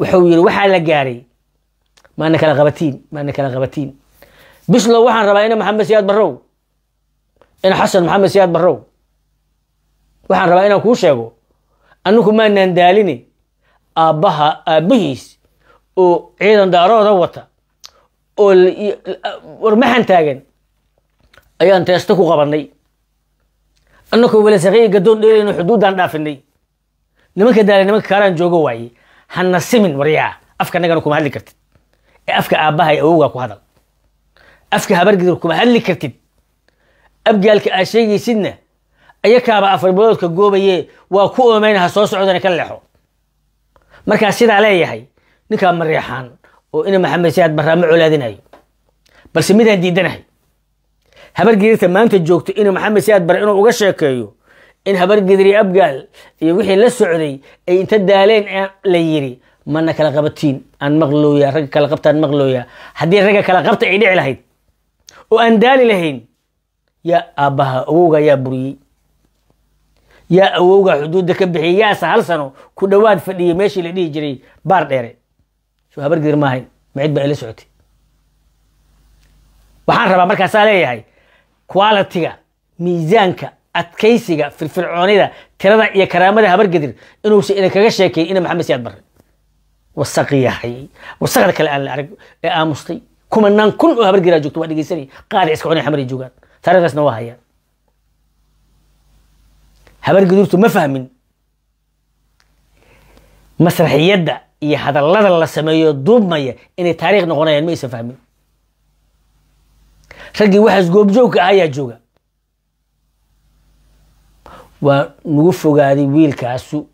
وحوير وحال جاري ما أنا كلا غبتين ما أنا كلا غبتين بس لو وحن ربعنا محمد سياد برو أنا حسن محمد سياد برو وحن ربعنا كوشيغو أنكم ما ننداليني أبهيس وعيدا دارو دوتا ورمحن تاجن أيان تيستكو قبرني أنكم ولا سقي قدون ديرين حدود عن دافني نمك داري نمك كاران جوجو واي هنسمن وريا أفكار نجانكم هاللي كرتت أفكار أباها يأوجا كهذا أفكار هبرجدكم هاللي كرتت أبجي لك أشيء سنة أيك أبا أفربوت كجوبية وكو منها صوص عودنا كلحو مركز سيد عليه هاي نكام مريحان وإن محمد سياد برا معولادين هاي بس ميدا ديدنا هاي هبرجي تمام تجوكت إن محمد سياد برا إنه وقشكيو إن هبرجي أبجال يوحي للسعودي أي أنت دالين ليري ما أنك لقبتين أن مغلويا رجع لقبت أن مغلويا حدي رجع لقبت عيني على هيد وأن دالي لهين يا أبها أوجا يا بري يا أوجا حدودك بحي يا سهل سنو كل واد فدي ماشي اللي يجري بار ديري شو هبرجي ما هي معد بقى لسعودي وحان ربا مركز عليه هاي كواليتيغا ميزانك adkaysiga firfircoonida tirada iyo karaamada habar gadir inuu si kaga sheekay in Maxamed Siyaad Barre wasaqiyay wasaqada kale aan la arag ee aamustay kuma nan kun oo habar gadir joogto waa dhigeysani qaar iska cunay xamar joogan taariikhdaasna waa haya habar gadirtu ma fahmin masraxiyada iyo hadallada la sameeyo duubmaya inay taariikh noqonayaan ma aysan fahmin ragii waxaas goob joog ayaa jooga ونوفق هذه ويل كاسو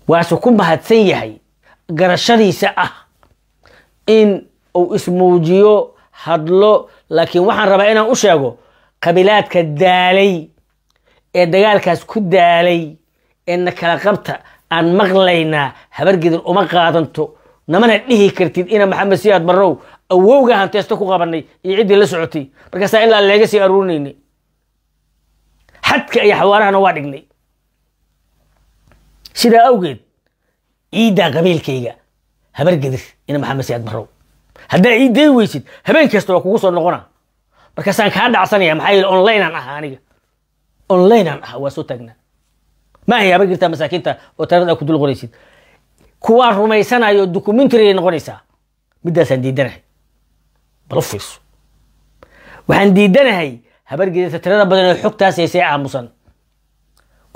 واسو كم هتسيحي قرشري ساعة إن أو اسمه جيو هدلو لكن وحن ربعنا أشياغو قبيلات كالدالي الدقال كاس كالدالي إنك لقبت أن مغلينا هبرقد الأمقاطنتو نمنا ليه كرتيد إنا محمد سياد برو أو ووغا هانتيستكو قبرني يعيد لسعوتي بركسا إلا الليغسي أرونيني حدك أي حوارها نوادقني سيدا أوجد إيدا قبيل كيجا هبر قدر إن محمد سياد برو هدا إيدا ويسيد هبين كستوا كوكوسو نغنا بركسان كهذا عصاني محايل أونلاين عن أهانيجا أونلاين عن أهواسو تجنا ما هي هبر قدرت مساكينتا وترد أكو دول غريسيد كوار رميسانا يو دوكومنتري نغريسا بدا سنديدنا بلوفيس وهنديدنا هي هبر جديد ترى بدنا الحكتة ساعة مصن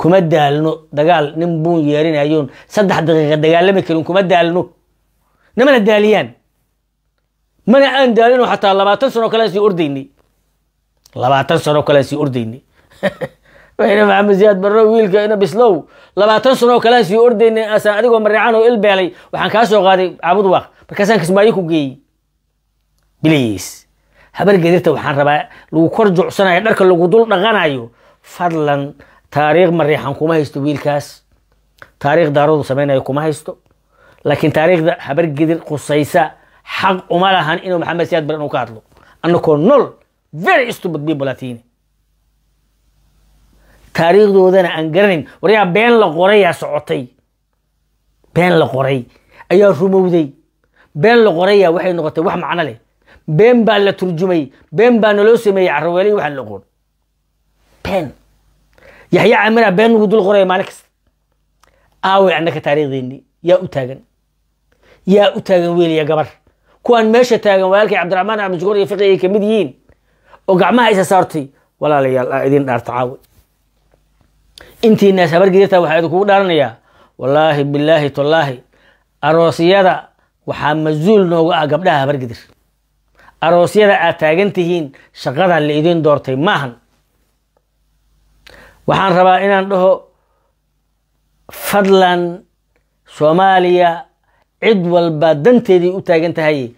كمدة لنو دجال نمبون يارين عيون صدق دقيقة دجال لما يكلون كمدة لنو نمنا الداليان من أن دالينو حتى الله ما تنسوا كلاسي أرديني الله ما تنسوا كلاسي أرديني وهنا محمد زياد برو ويل كأنه بسلو الله ما تنسوا كلاسي أرديني أساعدكم مريعانو إلبالي وحن كاسو غادي عبود واق بكاسان كسمايكو جي بليس هبر جديرته وحن ربا لو كرجع سنة يدرك لو قدول نغنايو فضلا تاريخ مريحان كوما هيستو ويلكاس تاريخ دارود سمينا يكوما هيستو لكن تاريخ ده هبر جدير قصيصة حق ومالهان إنه محمد سياد برا نقاتلو أنه كون نول very stupid people لاتيني تاريخ دو دانا أنقرنين وريا بين لقوري سعوتي بين لقوري أيها رمودي بين لقوري وحي نغطي وح معنا ليه بين بان لا ترجمي بين بان لو سمي عروالي وحن لقون بين يحيى عمرا بين ودول غري مالك اوي عندك تاريخ ديني يا أتاغن ويلي يا قبر كوان ماشي تاغن والكي عبد الرحمن عبد الجور يفقي كمديين وقعمها إيسا صارتي ولا لي إذن دار تعاود انتي الناس هبر قديتا وحيدكو دارنيا والله بالله تالله أروسيادا وحامزول نوغا قبلها هبر قدر أروسيادا أتاغنتهين شغادا اللي إذن دورتي ماهن وحان ربا إنان دهو فضلا سوماليا عد والبادنتي دي أتاغنتهاي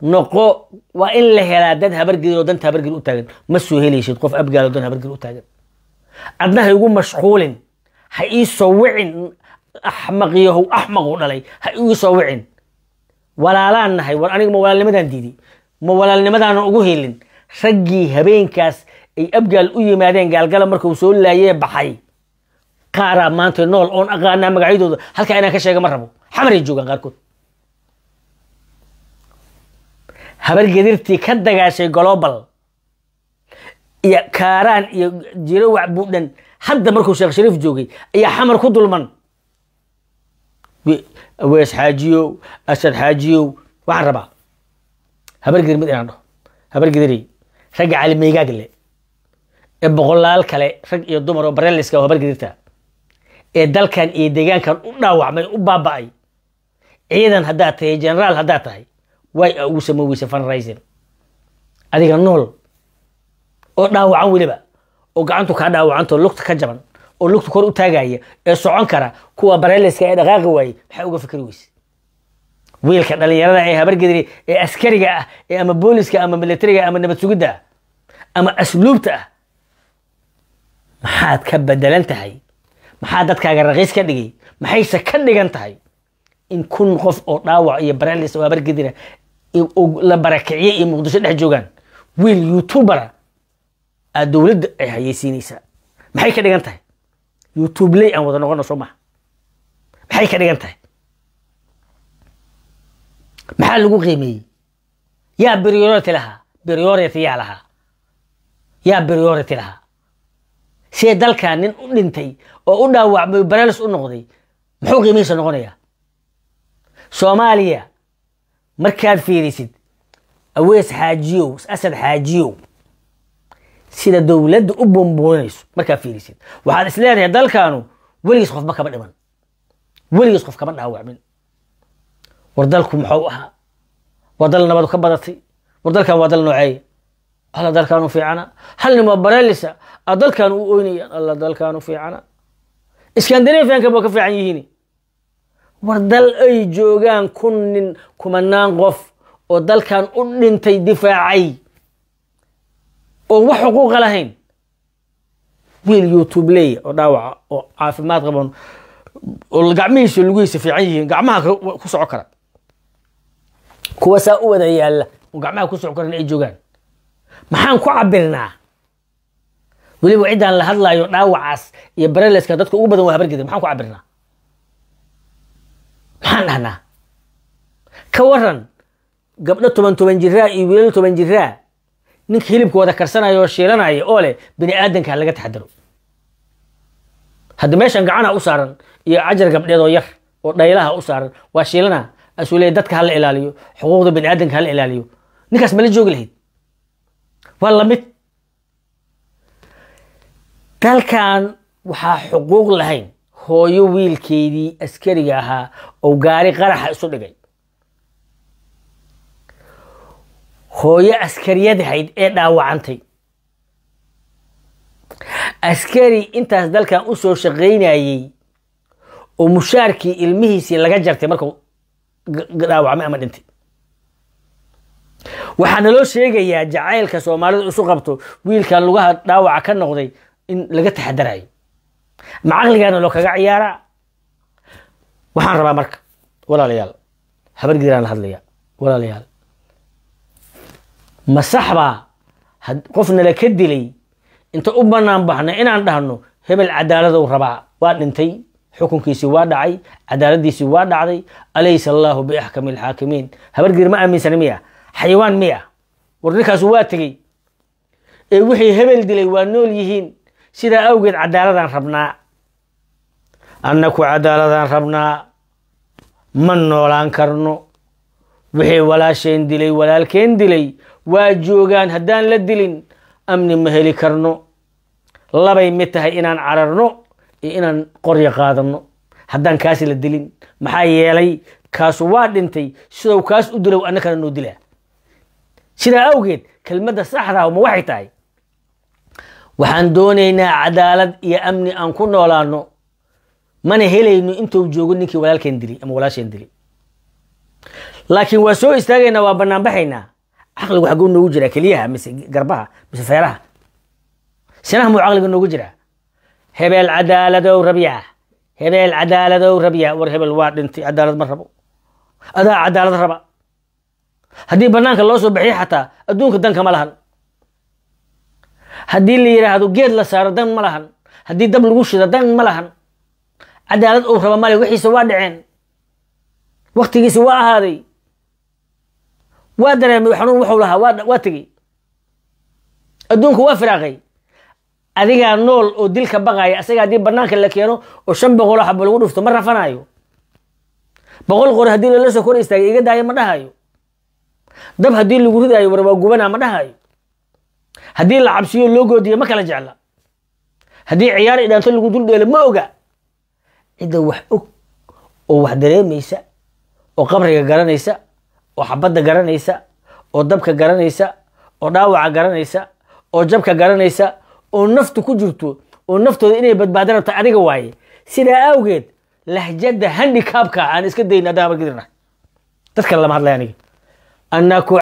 نقو وإن لهلا دان هبرقل ودان هبرقل أتاغن مسو هيلي شيد قف أبقال ودان هبرقل أتاغن عدناه يقول مشغول هاي صوعن أحمق يهو أحمق ولي هاي صوعن ولا لا نهي وأنا مولا لمدان ديدي مولا لمدان أقول هيلين رجي هبين كاس أي أبقال أي مادين قال مركو سؤال لا يبحي قارا مانتو نول اون اقانا مقعيدو هلكا انا كشيغا ما ربو حمري جوغان قاركود habar gedirtii ka dagaashay global iyo kaaraan iyo jiro wax buudhan hadda markuu Sheekh Shariif joogay ayaa xamar ku dulman wees xaajiyo asad xaajiyo waxaan rabaa habar gedir mid inaan habar gediri rag cali meegagle ee boqolaal kale rag iyo dumar oo bareliska habar gedirta ee dalkan iyo deegaankan u dhaawacmay u baaba'ay ciidan hadda tahay general hadda tahay way ugu sameeyay fundraising adiga nool oo dhaawacan waliba oo gacantu ka dhaawacanto lugta ka jaban oo lugta kor u taagaya ee socon kara kuwa bareliska ee dhaqaaqi way maxay uga fikir weys wiilka dhalinyarada ee habar gediri ee askariga ah ee ama booliska ama militariga ama nabad sugidda ama asluubta maxaad ka bedelan tahay maxaa dadkaaga raqiis ka dhigay maxayse ka dhigan tahay in kun qof oo dhaawac iyo baralis oo habar gedira la barakiciye iyo muqdisho dhex joogan wiil youtuber dawladda ay hayeysiinaysa maxay ka dhigan tahay youtube lay aan wada noqono Soomaa maxay ka dhigan tahay maxaa lagu qiimeeyay yaa priority laha si dalkan nin u dhintay oo u dhaawacmay baralis u noqday muxuu qiimeeyay noqonayaa Soomaaliya markaad fiirisid awees xaajiyo asad xaajiyo sida dawladdu u bomboonayso markaad fiirisid waxaad isleedahay dalkaanu weligiis qof ma kaba dhiman weligiis qof kama dhaawacmin wardalku muxuu ahaa wadal nabad ka badatay wardalkan wadal noocay alla dalkaanu fiicana hal nimo barelisa dalkan uu oynaya alla dalkaanu fiicana Scandinavian-ka baa ka fiican yihiin wardal ay joogan kunnin kumanaan qof oo dalkan u dhintay difaacay oo wax xuquuq lahayn wiil youtube lay oo dhaawac oo caafimaad qaban oo gacmihiisa lugihiisa fiican yihiin gacmaha ku soco kara kuwa saa u wada yaala oo gacmaha ku soco kara ay joogan maxaan ku cabirnaa waliba cidaan la hadlayo dhaawacaas iyo bareliska dadka ugu badan waa habar gedin maxaan ku cabirnaa maxaan ka waran gabdho 10 jiraa iyo wiilal 10 jiraa ninka hilibkooda karsanayo shiilanayo oo leh bini aadanka laga taxadaro hadda meeshan gacana u saaran iyo ajar gabdheed oo yar oo dhaylaha u saaran waa shiilana asuulay dadka hal ilaaliyo xuquuqda bini aadanka hal ilaaliyo ninkaas ma la joogi lahayd waa la mid dalkan waxa xuquuq lahayn hooyo wiilkeedii askariga ahaa oo gaari qaraxa isu dhigay hooyo askariyad ahayd ee dhaawacantay askari intaas dalkan u soo shaqeynayay oo mushaarkii ilmihiisii laga jartay markuu dhaawacmay ama dhintay waxaana loo sheegayaa jacaylka Soomaalidu isu qabto wiilkan lugaha dhaawaca ka noqday in laga taxadarayo macaqligana loo kaga ciyaara waxaan rabaa marka walaalayaal habar gediraan la hadlaya walaalayaal ma saxba qofna la ka dilay inta u banaan baxna inaan dhahno hebel cadaaladu rabaa waa dhintay xukunkiisi waa dhacay cadaaladiisi waa dhacday alaysa Allahu bi ahkamil hakimin habar gedir ma aaminsan miya xayawaan miya warninkaas waa tagay ee wixii hebel dilay waa nool yihiin sida awgeed cadaaladan rabnaa annaku cadaaladan rabnaa ma noolaan karno wixii walaasheen dilay walaalkeen dilay waa joogaan haddaan la dilin amni ma heli karno labay mid tahay inaan cararno iyo inaan qoryo qaadano haddaan kaasi la dilin maxaa yeelay kaasu waa dhintay sidoo kaas u dilow annakana noo dilaa sidaa awgeed kelmadda saxda ah ma waxay tahay waxaan doonaynaa cadaalad iyo amni aan ku noolaano mana helayno intuu joogo ninkii walaalkeen dili ama walaasheen dili laakiin waa soo istaagaynaa waa banaan baxaynaa caqligu xaguu noogu jiraa keliyaha mise garbaha mise feeraha sinaha muu caqliga noogu jiraa hebel cadaaladow rabyaa war hebel waa dhintay cadaalad ma rabo adaa cadaalad raba haddii banaanka loo soo bixiyo xataa adduunka danka ma lahan haddii la yiraahdo geed la saaro dan ma lahan haddii dab lagu shido dan ma lahan cadaalad uu raba male wixiisa waa dhaceen waqtigiisa waa ahaaday waa dareemay xanuun wuxuu lahaa waa tegey adduunku waa firaaqay adigaa nool oo dilka baqaya asaga haddii bannaanka la keeno oo 500 xabo lagu dhufto ma rafanayo 100 qori haddii lala soo kor istaagay iga daayo ma dhahayo dab haddii lagu ridayo war waa gubana ma dhahayo haddii la cabsiyo loo goodiyo ma kala jecla haddii ciyaar idhaanto lagu dul dheelo ma oga cida wax og oo wax dareemaysa oo qabriga garanaysa oo xabadda garanaysa oo dabka garanaysa oo dhaawaca garanaysa oo jabka garanaysa oo naftu ku jirto oo naftooda inay badbaadaan ta adiga waaye sida awgeed lahjada handicapka aan iska dayna hadaa bargidina dadka lama hadlayaan aniga annaku